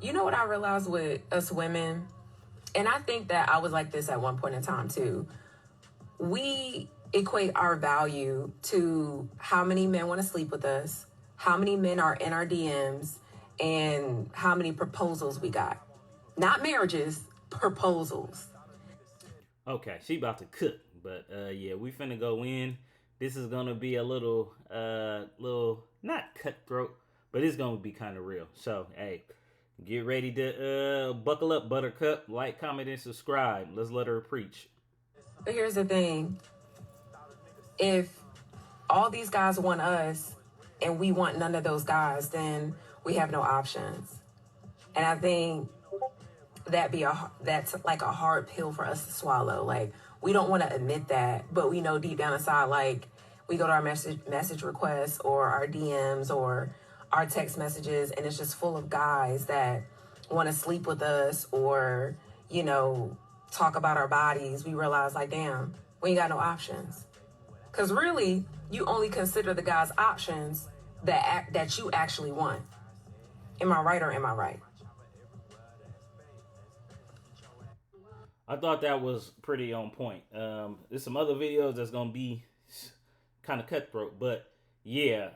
You know what I realized with us women? And I think that I was like this at one point in time too. We equate our value to how many men want to sleep with us, how many men are in our DMs, and how many proposals we got. Not marriages, proposals. Okay, she about to cook, but yeah, we finna go in. This is gonna be a little not cutthroat, but it's gonna be kind of real. So hey, get ready to buckle up, Buttercup. Like, comment, and subscribe. Let's let her preach. But here's the thing: if all these guys want us and we want none of those guys, then we have no options. And I think that's like a hard pill for us to swallow. Like, we don't want to admit that, but we know deep down inside, like, we go to our message requests or our DMs or our text messages, and it's just full of guys that want to sleep with us or, you know, talk about our bodies. We realize, like, damn, we ain't got no options. Because really, you only consider the guys' options that you actually want. Am I right or am I right? I thought that was pretty on point. There's some other videos that's gonna be kind of cutthroat, but yeah,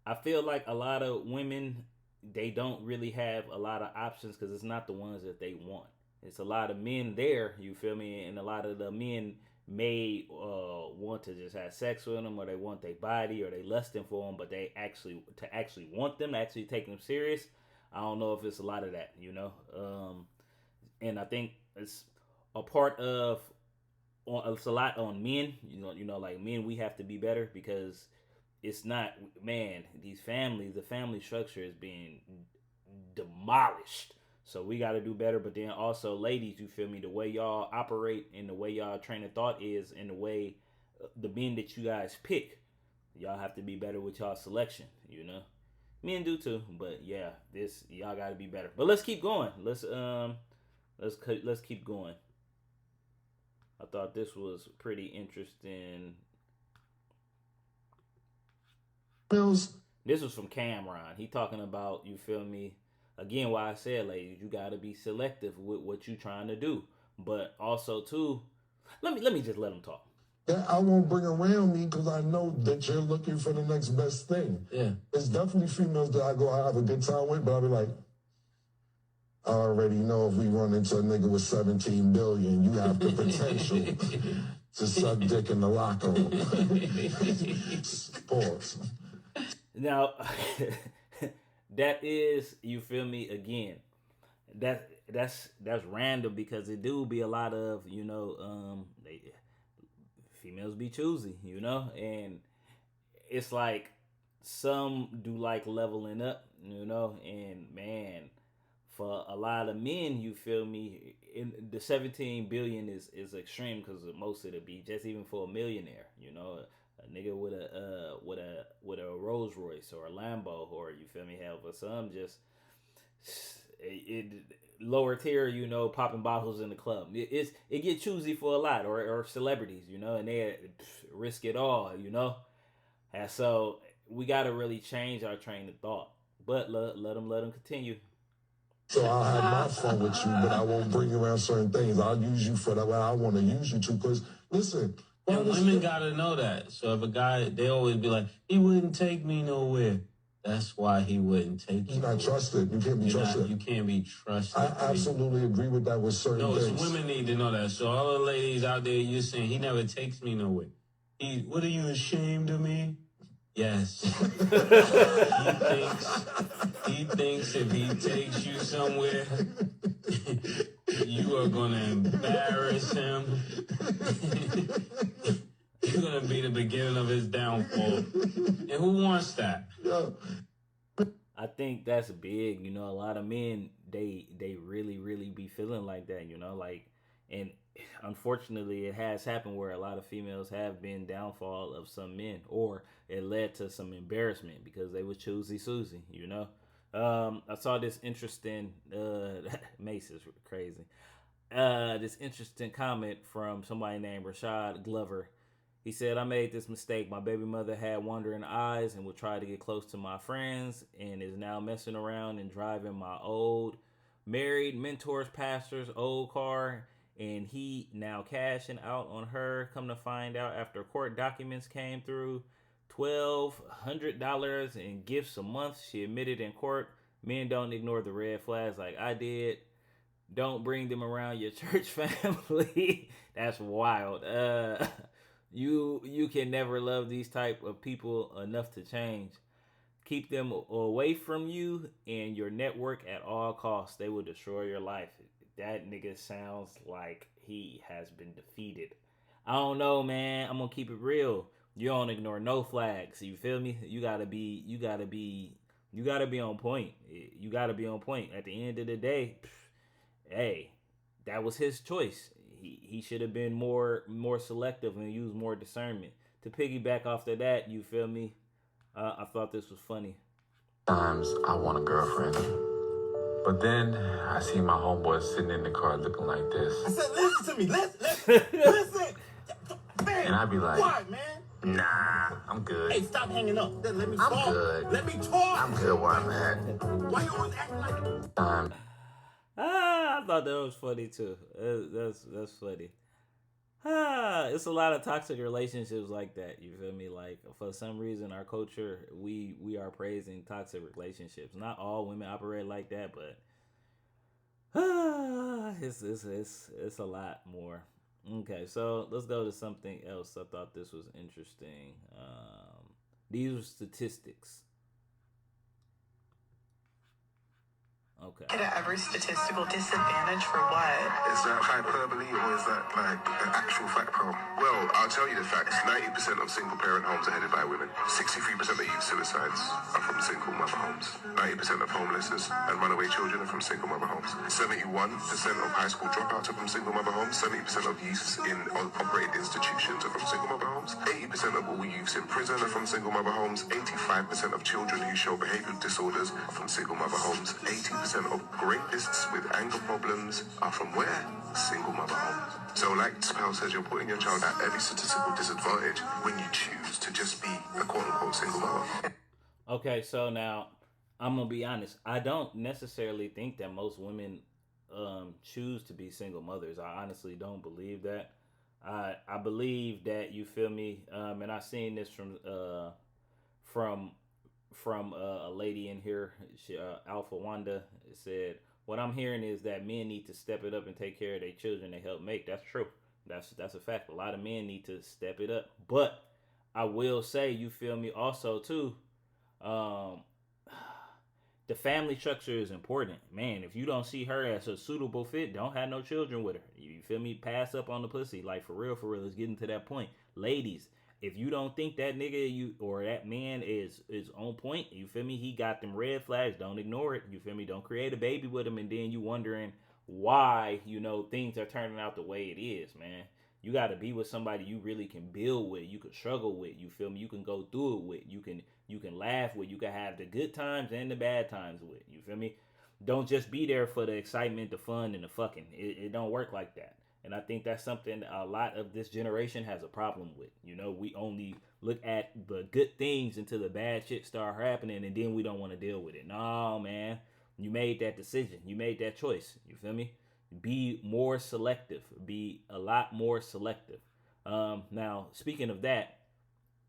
I feel like a lot of women they don't really have a lot of options because it's not the ones that they want. It's a lot of men there, you feel me, and a lot of the men may want to just have sex with them, or they want their body, or they lusting for them, but they actually want them, actually take them serious. I don't know if it's a lot of that, you know. And I think it's a part of it's a lot on men. Like men, we have to be better because it's not man. These families, the family structure is being demolished. So we got to do better. But then also, ladies, you feel me? The way y'all operate and the way y'all train of thought is, and the way the men that you guys pick, y'all have to be better with y'all selection. You know, men do too. But yeah, this y'all got to be better. But let's keep going. Let's keep going. I thought this was pretty interesting. Bills. This was from Cameron. He talking about, you feel me? Again, why I said, ladies, you got to be selective with what you trying to do. But also too, let me just let him talk. That I won't bring around me because I know that you're looking for the next best thing. Yeah. It's definitely females that I have a good time with, but I'll be like, I already know if we run into a nigga with 17 billion, you have the potential to suck dick in the locker room. Pause. Now, that is, you feel me, again, that's random because it do be a lot of, females be choosy, and it's like some do like leveling up, and man, for a lot of men, you feel me, in the 17 billion is extreme because most of it be just even for a millionaire, a nigga with a Rolls Royce or a Lambo, or you feel me, hell, for some just lower tier, popping bottles in the club. It get choosy for a lot, or celebrities, and they risk it all, and so we got to really change our train of thought. But let them continue. So I'll have my fun with you, but I won't bring you around certain things. I'll use you for that way I want to use you to. Because listen, and women gotta know that. So if a guy, they always be like, he wouldn't take me nowhere. That's why he wouldn't take you. He's not trusted. You can't be trusted. You can't be trusted. I absolutely agree with that with certain things. So women need to know that. So all the ladies out there, you're saying he never takes me nowhere. What are you, ashamed of me? Yes. he thinks if he takes you somewhere, you are going to embarrass him. You're going to be the beginning of his downfall. And who wants that? I think that's big. A lot of men, they really, really be feeling like that, and unfortunately it has happened where a lot of females have been downfall of some men, or it led to some embarrassment because they was choosy Susie, I saw this interesting Mase is crazy. This interesting comment from somebody named Rashad Glover. He said, I made this mistake. My baby mother had wandering eyes and would try to get close to my friends and is now messing around and driving my old married, mentors, pastors, old car, and he now cashing out on her. Come to find out, after court documents came through, $1,200 in gifts a month. She admitted in court, men don't ignore the red flags like I did. Don't bring them around your church family. That's wild. You can never love these type of people enough to change. Keep them away from you and your network at all costs. They will destroy your life. That nigga sounds like he has been defeated. I don't know, man. I'm gonna keep it real. You don't ignore no flags. You feel me? You gotta be on point. You gotta be on point. At the end of the day, hey, that was his choice. He should have been more selective and used more discernment. To piggyback off of that, you feel me? I thought this was funny. Sometimes I want a girlfriend, but then I see my homeboy sitting in the car looking like this. I said, listen to me. Listen. Man, And I'd be like, why, man? nah, I'm good. Hey, stop hanging up. Let me I'm talk. good. Let me talk. I'm good where I'm at. Why you always acting like I thought that was funny too. That's funny. It's a lot of toxic relationships like that. You feel me? Like, for some reason, our culture, we are praising toxic relationships. Not all women operate like that, but it's a lot more. Okay, so let's go to something else. I thought this was interesting. These are statistics. Okay. At every statistical disadvantage for what? Is that hyperbole or is that like an actual fact problem? Well, I'll tell you the facts. 90% of single parent homes are headed by women. 63% of youth suicides are from single mother homes. 90% of homelessness and runaway children are from single mother homes. 71% of high school dropouts are from single mother homes. 70% of youths in operated institutions are from single mother homes. 80% of all youths in prison are from single mother homes. 85% of children who show behavioral disorders are from single mother homes. 80% of rapists with anger problems are from where? Single mother homes. So like Spell says, you're putting your child at every statistical disadvantage when you choose to just be a quote-unquote single mother. Okay, so now I'm gonna be honest. I don't necessarily think that most women choose to be single mothers. I honestly don't believe that. I believe that, you feel me, and I seen this from a lady in here, Alpha Wanda, said, what I'm hearing is that men need to step it up and take care of their children they help make. That's true. That's a fact. A lot of men need to step it up. But I will say, you feel me, also too, the family structure is important. Man, if you don't see her as a suitable fit, don't have no children with her. You feel me? Pass up on the pussy. Like, for real, it's getting to that point. Ladies, if you don't think that nigga or that man is on point, you feel me, he got them red flags, don't ignore it. You feel me? Don't create a baby with him and then you wondering why, things are turning out the way it is, man. You got to be with somebody you really can build with, you can struggle with, you feel me? You can go through it with, you can laugh with, you can have the good times and the bad times with, you feel me? Don't just be there for the excitement, the fun, and the fucking. It don't work like that. And I think that's something a lot of this generation has a problem with. We only look at the good things until the bad shit start happening, and then we don't want to deal with it. No, man. You made that decision. You made that choice. You feel me? Be more selective. Be a lot more selective. Now, speaking of that,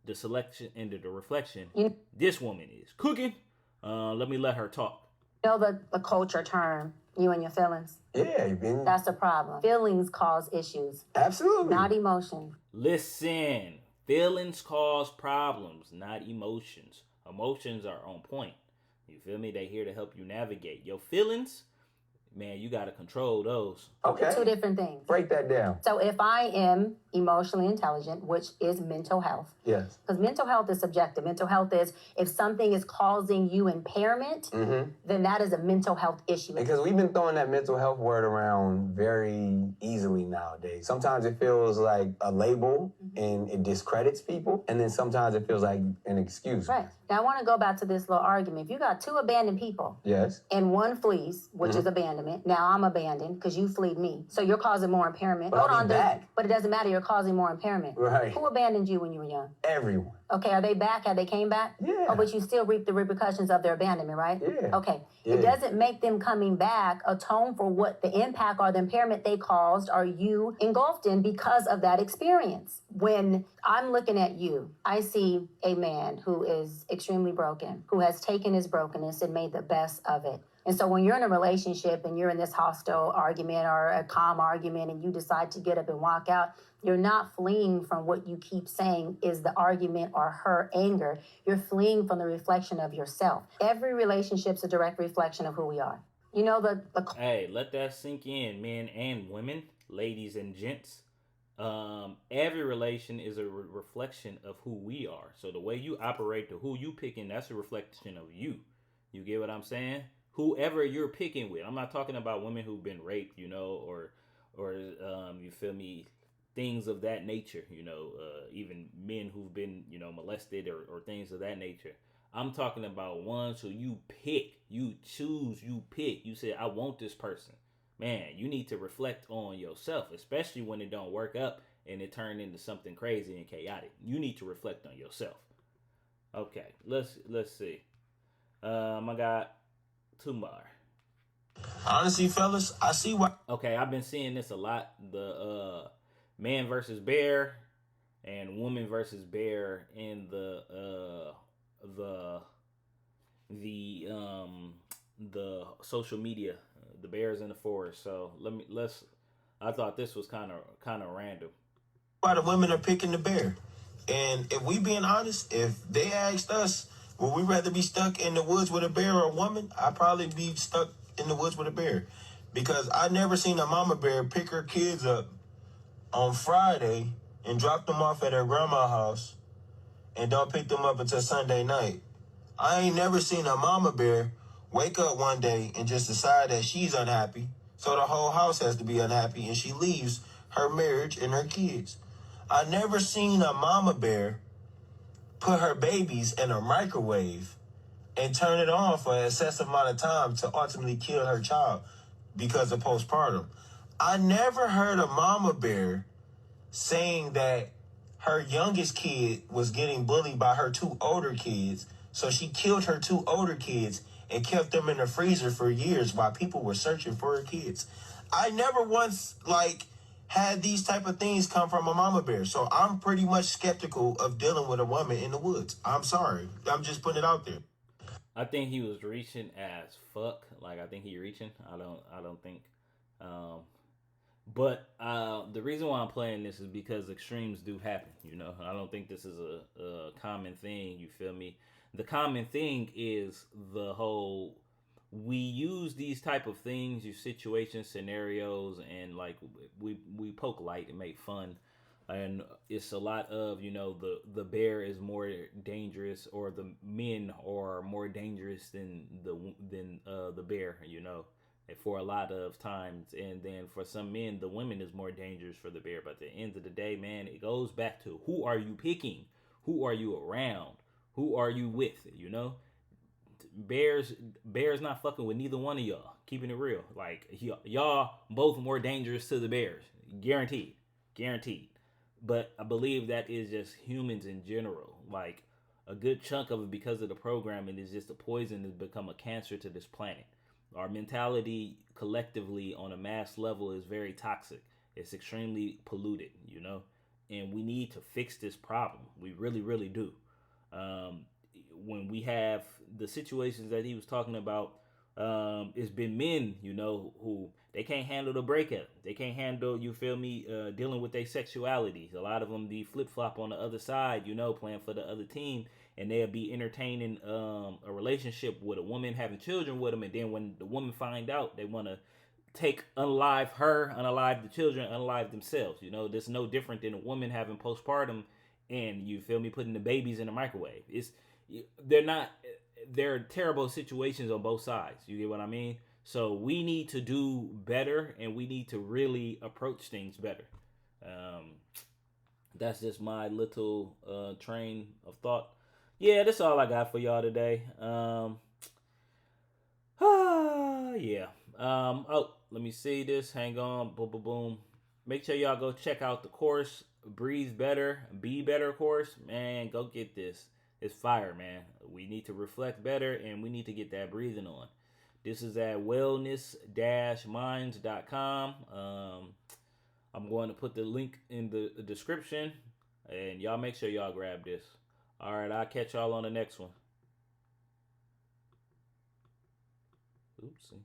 the selection and the reflection, this woman is cooking. Let me let her talk. The culture term, you and your feelings. Yeah, man. That's the problem. Feelings cause issues. Absolutely. Not emotion. Listen, feelings cause problems, not emotions. Emotions are on point. You feel me? They here to help you navigate. Your feelings, man, you got to control those. Okay. Two different things. Break that down. So if I am emotionally intelligent, which is mental health. Yes. Because mental health is subjective. Mental health is if something is causing you impairment, then that is a mental health issue. Because we've been throwing that mental health word around very easily nowadays. Sometimes it feels like a label and it discredits people. And then sometimes it feels like an excuse. Right. Now I want to go back to this little argument. If you got two abandoned people. Yes. And one flees, which is abandonment. abandonment. Now I'm abandoned because you fleed me. So you're causing more impairment. But I'll be back. But it doesn't matter. You're causing more impairment. Right. Who abandoned you when you were young? Everyone. Okay, are they back? Have they came back? Yeah. Oh, but you still reap the repercussions of their abandonment, right? Yeah. Okay. Yeah. It doesn't make them coming back atone for what the impact or the impairment they caused or you engulfed in because of that experience. When I'm looking at you, I see a man who is extremely broken, who has taken his brokenness and made the best of it. And so when you're in a relationship and you're in this hostile argument or a calm argument and you decide to get up and walk out, you're not fleeing from what you keep saying is the argument or her anger. You're fleeing from the reflection of yourself. Every relationship's a direct reflection of who we are. You know, Hey, let that sink in, men and women, ladies and gents. Every relation is a reflection of who we are. So the way you operate, to who you picking, that's a reflection of you. You get what I'm saying? Whoever you're picking with. I'm not talking about women who've been raped, you know, or you feel me, things of that nature, you know, even men who've been, you know, molested or things of that nature. I'm talking about ones who you pick, you choose, you pick. You say, I want this person. Man, you need to reflect on yourself, especially when it don't work up and it turned into something crazy and chaotic. You need to reflect on yourself. Okay, let's see. I got two more. Honestly, fellas, I see why. Okay, I've been seeing this a lot. The man versus bear and woman versus bear in the social media, the bears in the forest. So let's. I thought this was kind of random. Why the women are picking the bear, and if we being honest, if they asked us, would we rather be stuck in the woods with a bear or a woman? I'd probably be stuck in the woods with a bear, because I never seen a mama bear pick her kids up on Friday and drop them off at her grandma's house and don't pick them up until Sunday night. I ain't never seen a mama bear wake up one day and just decide that she's unhappy, so the whole house has to be unhappy, and she leaves her marriage and her kids. I never seen a mama bear put her babies in a microwave and turn it on for an excessive amount of time to ultimately kill her child because of postpartum. I never heard a mama bear saying that her youngest kid was getting bullied by her two older kids, so she killed her two older kids and kept them in the freezer for years while people were searching for her kids. I never once, had these type of things come from a mama bear. So I'm pretty much skeptical of dealing with a woman in the woods. I'm sorry. I'm just putting it out there. I think he was reaching as fuck. I think he reaching. I don't think. But the reason why I'm playing this is because extremes do happen. You know, I don't think this is a common thing. You feel me? The common thing is the whole, we use these type of things, your situations, scenarios, and we poke light and make fun. And it's a lot of, you know, the bear is more dangerous, or the men are more dangerous than the bear, you know, for a lot of times. And then for some men, the woman is more dangerous for the bear. But at the end of the day, man, it goes back to, who are you picking? Who are you around? Who are you with? You know, bears not fucking with neither one of y'all. Keeping it real, y'all both more dangerous to the bears, guaranteed. But I believe that is just humans in general. A good chunk of it, because of the programming, is just the poison has become a cancer to this planet. Our mentality collectively on a mass level is very toxic. It's extremely polluted, you know, and we need to fix this problem. We really, really do. When we have the situations that he was talking about, it's been men, you know, who they can't handle the breakup. They can't handle, you feel me, dealing with their sexuality. A lot of them be flip-flop on the other side, you know, playing for the other team, and they'll be entertaining a relationship with a woman, having children with them, and then when the woman find out, they want to unalive her, unalive the children, unalive themselves. You know, that's no different than a woman having postpartum and, you feel me, putting the babies in the microwave. They're terrible situations on both sides. You get what I mean? So we need to do better, and we need to really approach things better. That's just my little train of thought. Yeah, that's all I got for y'all today. Yeah. Oh, let me see this. Hang on. Boom, boom, boom. Make sure y'all go check out the course, Breathe Better, Be Better course. Man, go get this. It's fire, man. We need to reflect better, and we need to get that breathing on. This is at wellness-minds.com. I'm going to put the link in the description, and y'all make sure y'all grab this. All right, I'll catch y'all on the next one. Oopsie.